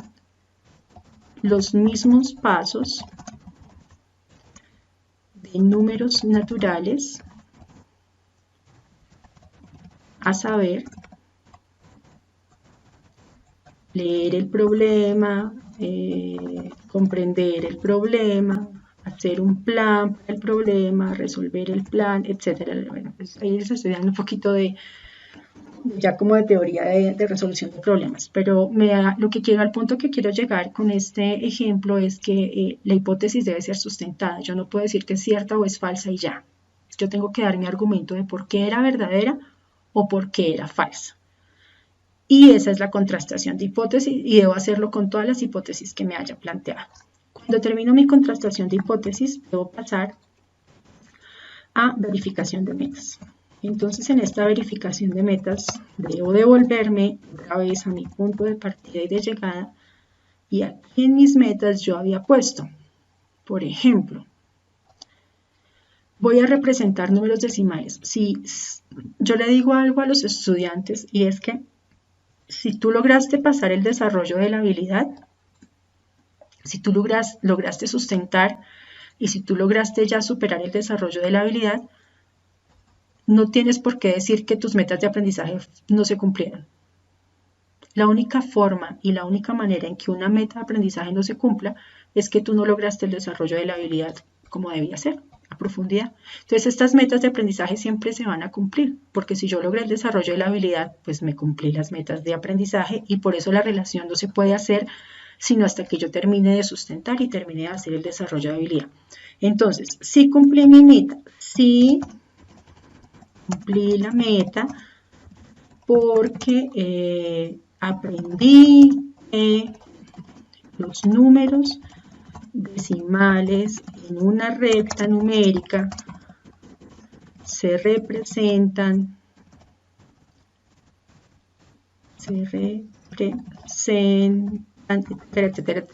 los mismos pasos de números naturales, a saber, leer el problema, comprender el problema, hacer un plan para el problema, resolver el plan, etc. Bueno, pues ahí les estoy dando un poquito de ya como de teoría de resolución de problemas, pero al punto que quiero llegar con este ejemplo es que la hipótesis debe ser sustentada. Yo no puedo decir que es cierta o es falsa y ya. Yo tengo que dar mi argumento de por qué era verdadera o por qué era falsa. Y esa es la contrastación de hipótesis y debo hacerlo con todas las hipótesis que me haya planteado. Cuando termino mi contrastación de hipótesis, debo pasar a verificación de metas. Entonces, en esta verificación de metas, debo devolverme otra vez a mi punto de partida y de llegada. Y aquí en mis metas yo había puesto, por ejemplo, voy a representar números decimales. Si yo le digo algo a los estudiantes y es que si tú lograste pasar el desarrollo de la habilidad, si tú lograste sustentar y si tú lograste ya superar el desarrollo de la habilidad, no tienes por qué decir que tus metas de aprendizaje no se cumplieron. La única forma y la única manera en que una meta de aprendizaje no se cumpla es que tú no lograste el desarrollo de la habilidad como debía ser, a profundidad. Entonces, estas metas de aprendizaje siempre se van a cumplir, porque si yo logré el desarrollo de la habilidad, pues me cumplí las metas de aprendizaje y por eso la relación no se puede hacer sino hasta que yo termine de sustentar y termine de hacer el desarrollo de habilidad. Entonces, sí cumplí mi meta, sí cumplí la meta porque aprendí los números decimales en una recta numérica se representan etcétera, etcétera.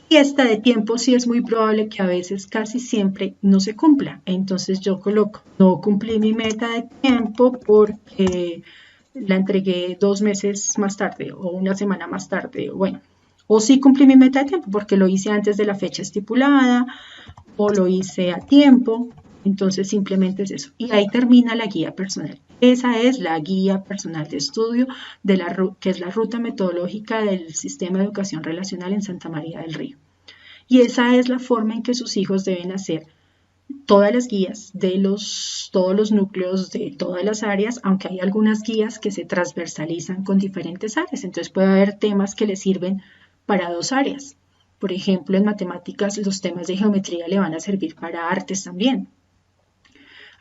Y esta de tiempo sí es muy probable que a veces, casi siempre, no se cumpla. Entonces yo coloco, no cumplí mi meta de tiempo porque la entregué 2 meses más tarde o una semana más tarde. Bueno, o sí cumplí mi meta de tiempo porque lo hice antes de la fecha estipulada o lo hice a tiempo. Entonces simplemente es eso. Y ahí termina la guía personal. Esa es la guía personal de estudio que es la ruta metodológica del Sistema de Educación Relacional en Santa María del Río. Y esa es la forma en que sus hijos deben hacer todas las guías de todos los núcleos de todas las áreas, aunque hay algunas guías que se transversalizan con diferentes áreas. Entonces puede haber temas que les sirven para 2 áreas. Por ejemplo, en matemáticas los temas de geometría le van a servir para artes también.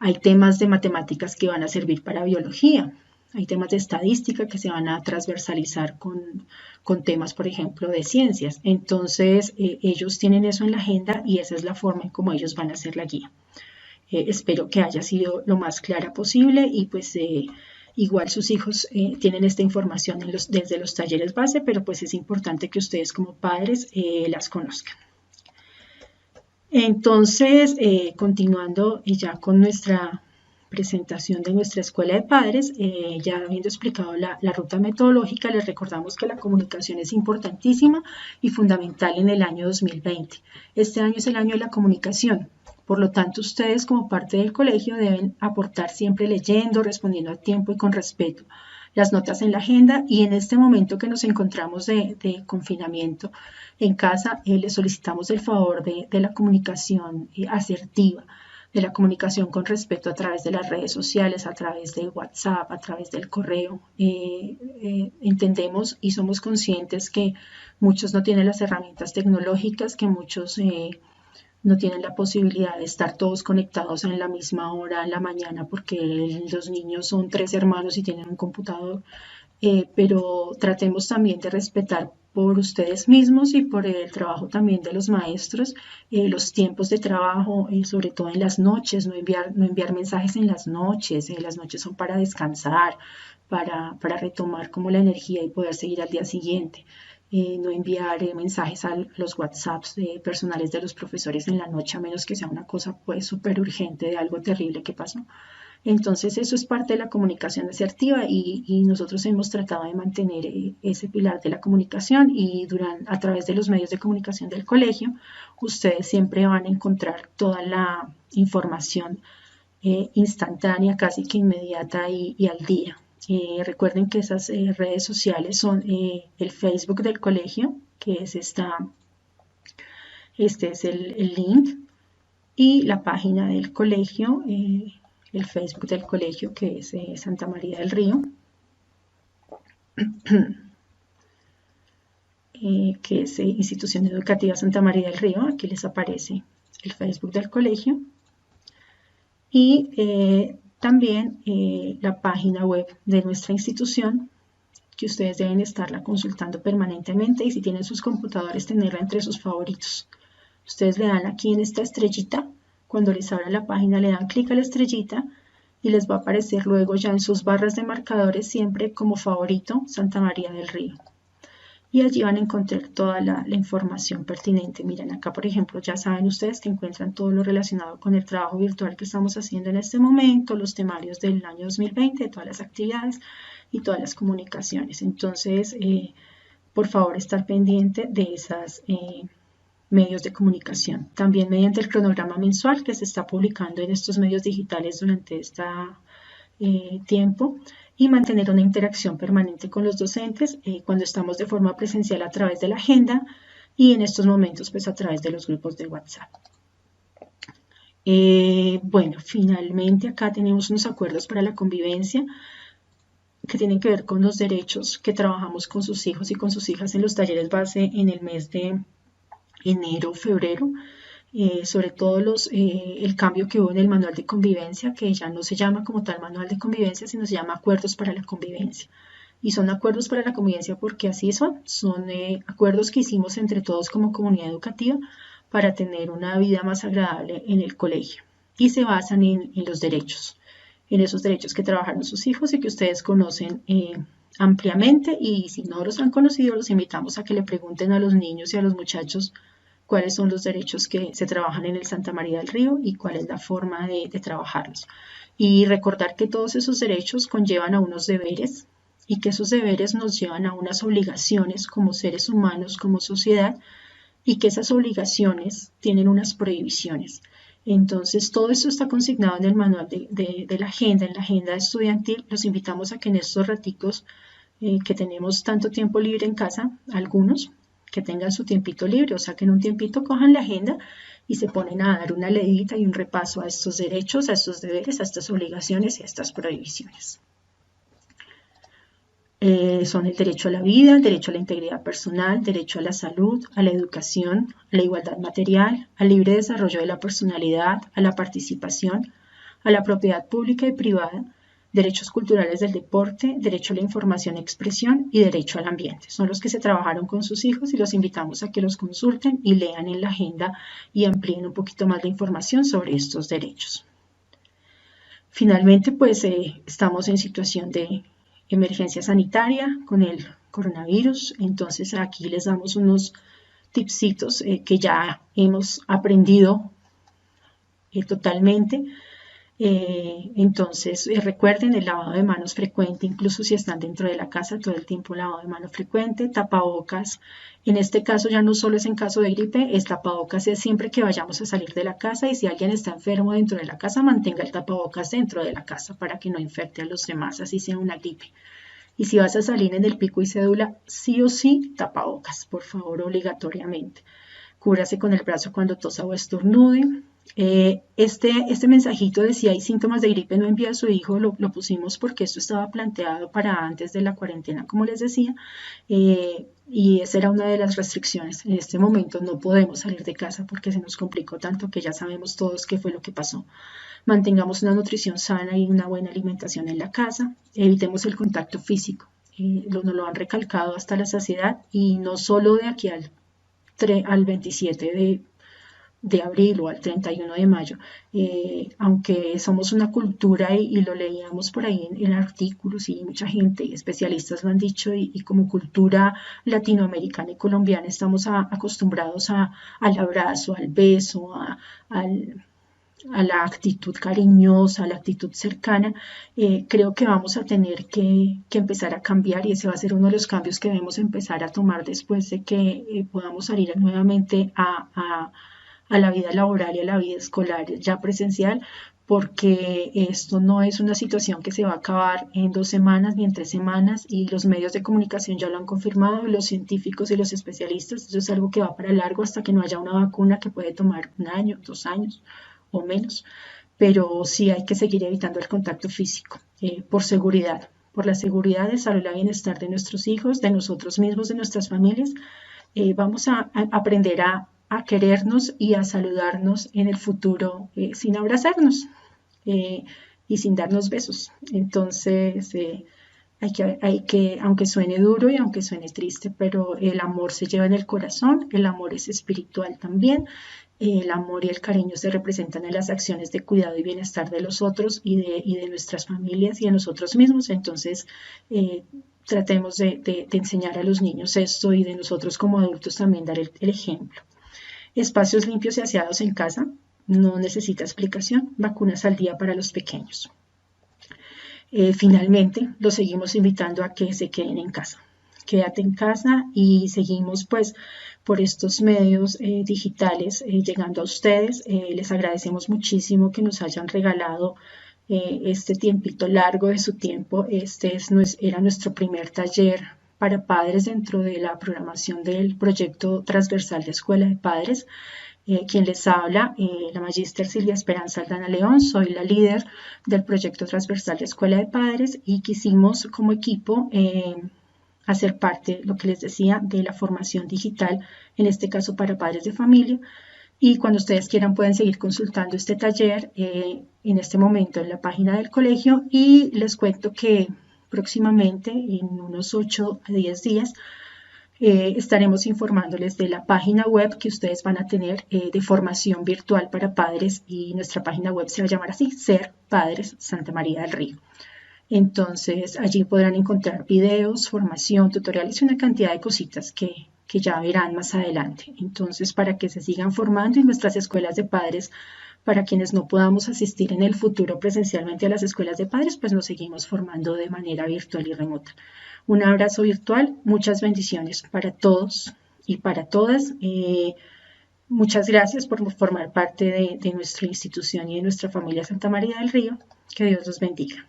Hay temas de matemáticas que van a servir para biología. Hay temas de estadística que se van a transversalizar con temas, por ejemplo, de ciencias. Entonces, ellos tienen eso en la agenda y esa es la forma en cómo ellos van a hacer la guía. Espero que haya sido lo más clara posible y pues igual sus hijos tienen esta información desde los talleres base, pero pues es importante que ustedes como padres las conozcan. Entonces, continuando ya con nuestra presentación de nuestra escuela de padres, ya habiendo explicado la ruta metodológica, les recordamos que la comunicación es importantísima y fundamental en el año 2020. Este año es el año de la comunicación. Por lo tanto, ustedes como parte del colegio deben aportar siempre leyendo, respondiendo a tiempo y con respeto las notas en la agenda, y en este momento que nos encontramos de confinamiento en casa, les solicitamos el favor de la comunicación asertiva, de la comunicación con respeto a través de las redes sociales, a través de WhatsApp, a través del correo. Entendemos y somos conscientes que muchos no tienen las herramientas tecnológicas, que muchos no tienen la posibilidad de estar todos conectados en la misma hora en la mañana porque los niños son 3 hermanos y tienen un computador, pero tratemos también de respetar por ustedes mismos y por el trabajo también de los maestros, los tiempos de trabajo, sobre todo en las noches, no enviar mensajes en las noches son para descansar, para retomar como la energía y poder seguir al día siguiente. No enviar mensajes a los WhatsApps personales de los profesores en la noche, a menos que sea una cosa pues súper urgente de algo terrible que pasó. Entonces eso es parte de la comunicación asertiva y nosotros hemos tratado de mantener ese pilar de la comunicación y a través de los medios de comunicación del colegio, ustedes siempre van a encontrar toda la información instantánea, casi que inmediata y al día. Recuerden que esas redes sociales son el Facebook del colegio, que es este es el link, y la página del colegio, el Facebook del colegio, que es Santa María del Río, que es Institución Educativa Santa María del Río. Aquí les aparece el Facebook del colegio. Y también la página web de nuestra institución, que ustedes deben estarla consultando permanentemente y si tienen sus computadores, tenerla entre sus favoritos. Ustedes le dan aquí en esta estrellita, cuando les abra la página le dan clic a la estrellita y les va a aparecer luego ya en sus barras de marcadores siempre como favorito Santa María del Río. Y allí van a encontrar toda la información pertinente. Miren, acá por ejemplo ya saben ustedes que encuentran todo lo relacionado con el trabajo virtual que estamos haciendo en este momento, los temarios del año 2020, todas las actividades y todas las comunicaciones. Entonces, por favor, estar pendiente de esos medios de comunicación. También mediante el cronograma mensual que se está publicando en estos medios digitales durante este tiempo, y mantener una interacción permanente con los docentes cuando estamos de forma presencial a través de la agenda y en estos momentos pues a través de los grupos de WhatsApp. Bueno, finalmente acá tenemos unos acuerdos para la convivencia que tienen que ver con los derechos que trabajamos con sus hijos y con sus hijas en los talleres base en el mes de enero, febrero. Sobre todo el cambio que hubo en el manual de convivencia, que ya no se llama como tal manual de convivencia, sino se llama acuerdos para la convivencia. Y son acuerdos para la convivencia porque así son acuerdos que hicimos entre todos como comunidad educativa para tener una vida más agradable en el colegio. Y se basan en los derechos, en esos derechos que trabajaron sus hijos y que ustedes conocen ampliamente. Y si no los han conocido, los invitamos a que le pregunten a los niños y a los muchachos cuáles son los derechos que se trabajan en el Santa María del Río y cuál es la forma de trabajarlos. Y recordar que todos esos derechos conllevan a unos deberes y que esos deberes nos llevan a unas obligaciones como seres humanos, como sociedad, y que esas obligaciones tienen unas prohibiciones. Entonces, todo esto está consignado en el manual de la agenda, en la agenda estudiantil. Los invitamos a que en estos raticos que tenemos tanto tiempo libre en casa, algunos, que tengan su tiempito libre, o saquen un tiempito, cojan la agenda y se ponen a dar una leidita y un repaso a estos derechos, a estos deberes, a estas obligaciones y a estas prohibiciones. Son el derecho a la vida, el derecho a la integridad personal, derecho a la salud, a la educación, a la igualdad material, al libre desarrollo de la personalidad, a la participación, a la propiedad pública y privada, derechos culturales del deporte, derecho a la información y expresión y derecho al ambiente. Son los que se trabajaron con sus hijos y los invitamos a que los consulten y lean en la agenda y amplíen un poquito más la información sobre estos derechos. Finalmente, pues estamos en situación de emergencia sanitaria con el coronavirus, entonces aquí les damos unos tipsitos que ya hemos aprendido totalmente. Entonces recuerden el lavado de manos frecuente, incluso si están dentro de la casa, todo el tiempo lavado de manos frecuente, tapabocas. En este caso ya no solo es en caso de gripe, es tapabocas es siempre que vayamos a salir de la casa, y si alguien está enfermo dentro de la casa, mantenga el tapabocas dentro de la casa para que no infecte a los demás, así sea una gripe. Y si vas a salir en el pico y cédula, sí o sí, tapabocas, por favor, obligatoriamente. Cúbrase con el brazo cuando tosa o estornude. Este mensajito de si hay síntomas de gripe no envía a su hijo, lo pusimos porque esto estaba planteado para antes de la cuarentena, como les decía, y esa era una de las restricciones. En este momento no podemos salir de casa porque se nos complicó tanto que ya sabemos todos qué fue lo que pasó. Mantengamos una nutrición sana y una buena alimentación en la casa. Evitemos el contacto físico. Nos lo han recalcado hasta la saciedad, y no solo de aquí al 27 de abril o al 31 de mayo, aunque somos una cultura y lo leíamos por ahí en artículos, y mucha gente y especialistas lo han dicho, y como cultura latinoamericana y colombiana estamos acostumbrados al abrazo, al beso, a la actitud cariñosa, a la actitud cercana. Creo que vamos a tener que empezar a cambiar, y ese va a ser uno de los cambios que debemos empezar a tomar después de que podamos salir nuevamente a la vida laboral y a la vida escolar ya presencial, porque esto no es una situación que se va a acabar en 2 semanas ni en 3 semanas, y los medios de comunicación ya lo han confirmado, los científicos y los especialistas. Eso es algo que va para largo hasta que no haya una vacuna, que puede tomar 1 año, 2 años o menos, pero sí hay que seguir evitando el contacto físico por seguridad, por la seguridad de salud y bienestar de nuestros hijos, de nosotros mismos, de nuestras familias. Vamos a aprender a querernos y a saludarnos en el futuro sin abrazarnos y sin darnos besos. Entonces hay que, aunque suene duro y aunque suene triste, pero el amor se lleva en el corazón, el amor es espiritual también. El amor y el cariño se representan en las acciones de cuidado y bienestar de los otros y de nuestras familias y de nosotros mismos. Entonces, tratemos de enseñar a los niños esto, y de nosotros como adultos también dar el ejemplo. Espacios limpios y aseados en casa, no necesita explicación. Vacunas al día para los pequeños. Finalmente, los seguimos invitando a que se queden en casa. Quédate en casa, y seguimos pues por estos medios digitales llegando a ustedes. Les agradecemos muchísimo que nos hayan regalado este tiempito largo de su tiempo. Era nuestro primer taller para padres dentro de la programación del proyecto transversal de Escuela de Padres. Quien les habla, la magíster Silvia Esperanza Aldana León, soy la líder del proyecto transversal de Escuela de Padres, y quisimos como equipo hacer parte, lo que les decía, de la formación digital, en este caso para padres de familia. Y cuando ustedes quieran pueden seguir consultando este taller en este momento en la página del colegio, y les cuento que próximamente, en unos 8 a 10 días, estaremos informándoles de la página web que ustedes van a tener de formación virtual para padres, y nuestra página web se va a llamar así, Ser Padres Santa María del Río. Entonces allí podrán encontrar videos, formación, tutoriales y una cantidad de cositas que ya verán más adelante. Entonces, para que se sigan formando en nuestras escuelas de padres, para quienes no podamos asistir en el futuro presencialmente a las escuelas de padres, pues nos seguimos formando de manera virtual y remota. Un abrazo virtual, muchas bendiciones para todos y para todas. Muchas gracias por formar parte de nuestra institución y de nuestra familia Santa María del Río. Que Dios los bendiga.